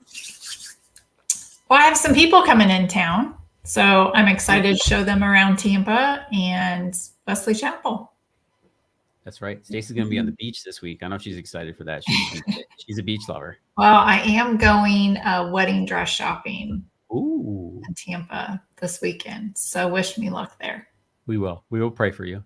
Well, I have some people coming in town, so I'm excited to show them around Tampa and Wesley Chapel. That's right. Stacy's going to be on the beach this week. I know she's excited for that. She's a beach lover. Well, I am going wedding dress shopping. Ooh. In Tampa this weekend. So wish me luck there. We will. We will pray for you.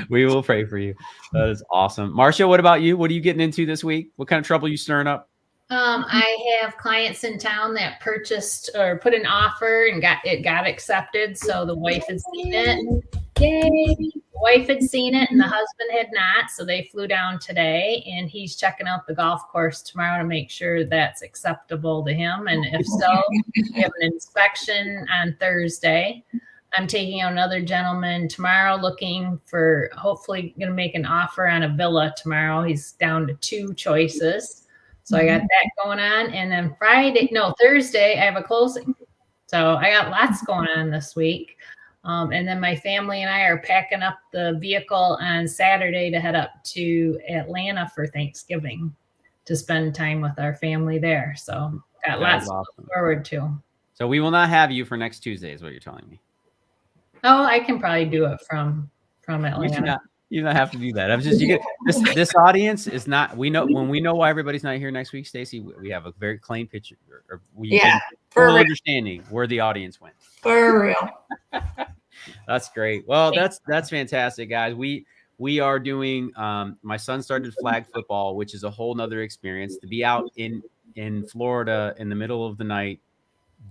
We will pray for you. That is awesome. Marcia, what about you? What are you getting into this week? What kind of trouble are you stirring up? I have clients in town that purchased or put an offer and got accepted. So the wife has seen it. Yay. wife had seen it and the husband had not, so they flew down today, and he's checking out the golf course tomorrow to make sure that's acceptable to him. And if so, we have an inspection on Thursday. I'm taking out another gentleman tomorrow looking for, hopefully going to make an offer on a villa tomorrow. He's down to 2 choices. So I got that going on. And then Thursday, I have a closing. So I got lots going on this week. And then my family and I are packing up the vehicle on Saturday to head up to Atlanta for Thanksgiving to spend time with our family there. So got lots to look forward to. So we will not have you for next Tuesday is what you're telling me. Oh, I can probably do it from Atlanta. You don't have to do that. I'm just this audience is not. We know when we know why everybody's not here next week, Stacy. We have a very clean picture, or full understanding where the audience went. For real. That's great. Well, that's fantastic, guys. We are doing. My son started flag football, which is a whole nother experience. To be out in Florida in the middle of the night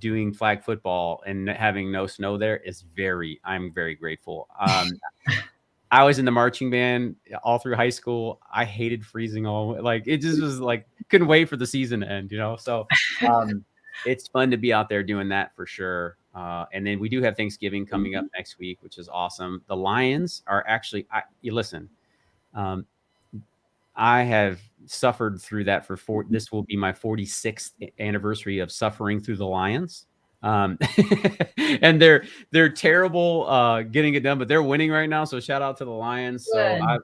doing flag football and having no snow there is I'm very grateful. I was in the marching band all through high school. I hated freezing it just was like, couldn't wait for the season to end, so it's fun to be out there doing that for sure. And then we do have Thanksgiving coming up next week, which is awesome. The Lions are actually, I have suffered through that this will be my 46th anniversary of suffering through the Lions. And they're terrible getting it done, but they're winning right now. So shout out to the Lions. Good. So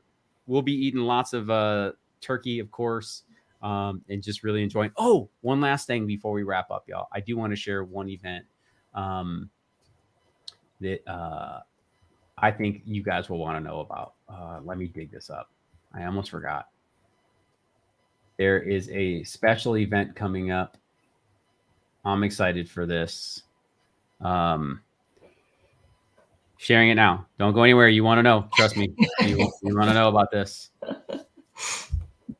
we'll be eating lots of turkey, of course, and just really enjoying. Oh, one last thing before we wrap up, y'all. I do want to share one event that I think you guys will want to know about. Let me dig this up. I almost forgot. There is a special event coming up. I'm excited for this. Sharing it now. Don't go anywhere. You want to know. Trust me. You want to know about this.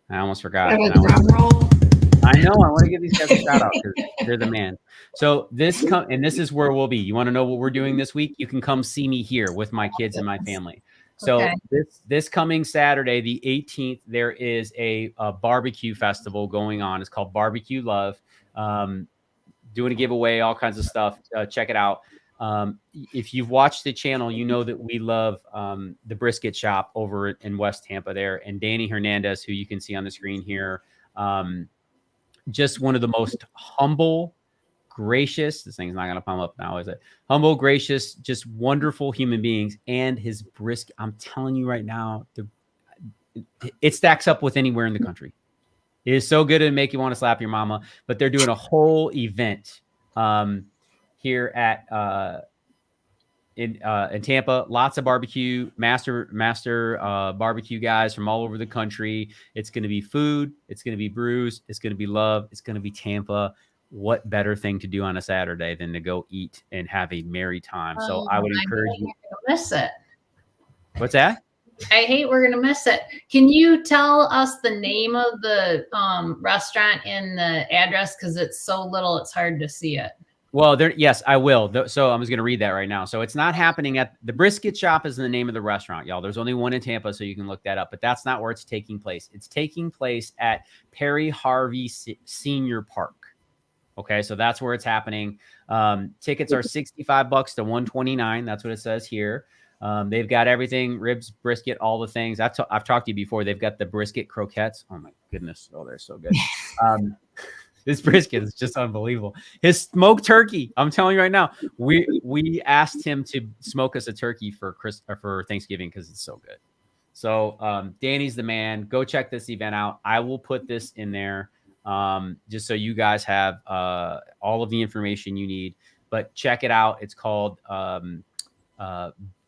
I almost forgot. I know. I want to give these guys a shout out because they're the man. So this is where we'll be. You want to know what we're doing this week? You can come see me here with my kids and my family. So this coming Saturday, the 18th, there is a barbecue festival going on. It's called Barbecue Love. Doing a giveaway, all kinds of stuff. Check it out. If you've watched the channel, you know that we love the brisket shop over in West Tampa there. And Danny Hernandez, who you can see on the screen here, just one of the most humble, gracious, this thing's not going to pump up now, is it? Humble, gracious, just wonderful human beings. And his brisket, I'm telling you right now, it stacks up with anywhere in the country. It is so good to make you want to slap your mama. But they're doing a whole event here at in Tampa. Lots of barbecue, master barbecue guys from all over the country. It's going to be food. It's going to be brews. It's going to be love. It's going to be Tampa. What better thing to do on a Saturday than to go eat and have a merry time? So I would encourage you. Miss it. What's that? I hate we're gonna miss it. Can you tell us the name of the restaurant and the address? Because it's so little, it's hard to see it. Well, yes, I will. So I'm just going to read that right now. So it's not happening at the Brisket Shop is the name of the restaurant, y'all. There's only one in Tampa, so you can look that up. But that's not where it's taking place. It's taking place at Perry Harvey Senior Park. Okay, so that's where it's happening. Tickets are $65 to $129. That's what it says here. They've got everything, ribs, brisket, all the things. I've talked to you before. They've got the brisket croquettes. Oh, my goodness. Oh, they're so good. This brisket is just unbelievable. His smoked turkey. I'm telling you right now, we asked him to smoke us a turkey for Thanksgiving because it's so good. So Danny's the man. Go check this event out. I will put this in there just so you guys have all of the information you need. But check it out. It's called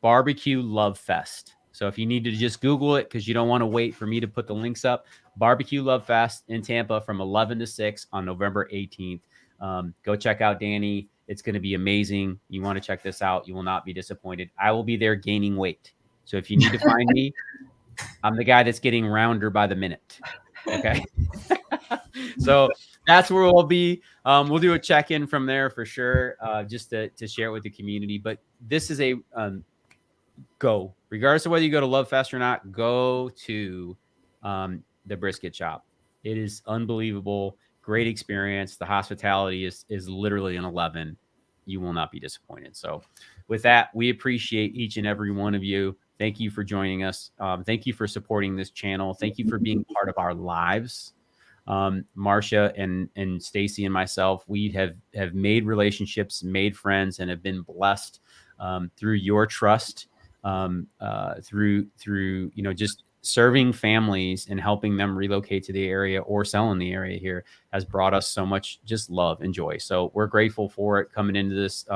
Barbecue Love Fest. So if you need to just Google it because you don't want to wait for me to put the links up, Barbecue Love Fest in Tampa from 11 to 6 on November 18th. Go check out Danny. It's going to be amazing. You want to check this out. You will not be disappointed. I will be there gaining weight. So if you need to find me, I'm the guy that's getting rounder by the minute. Okay. So that's where we'll be. We'll do a check-in from there for sure, just to share it with the community. But this is go. Regardless of whether you go to Love Fest or not, go to the brisket shop. It is unbelievable. Great experience. The hospitality is literally an 11. You will not be disappointed. So with that, we appreciate each and every one of you. Thank you for joining us. Thank you for supporting this channel. Thank you for being part of our lives. Marcia and Stacy and myself, we have made relationships, made friends, and have been blessed through your trust, through just serving families and helping them relocate to the area or sell in the area here has brought us so much just love and joy. So we're grateful for it coming into this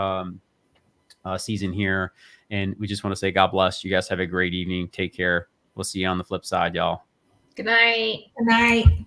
season here. And we just want to say, God bless. You guys have a great evening. Take care. We'll see you on the flip side, y'all. Good night. Good night.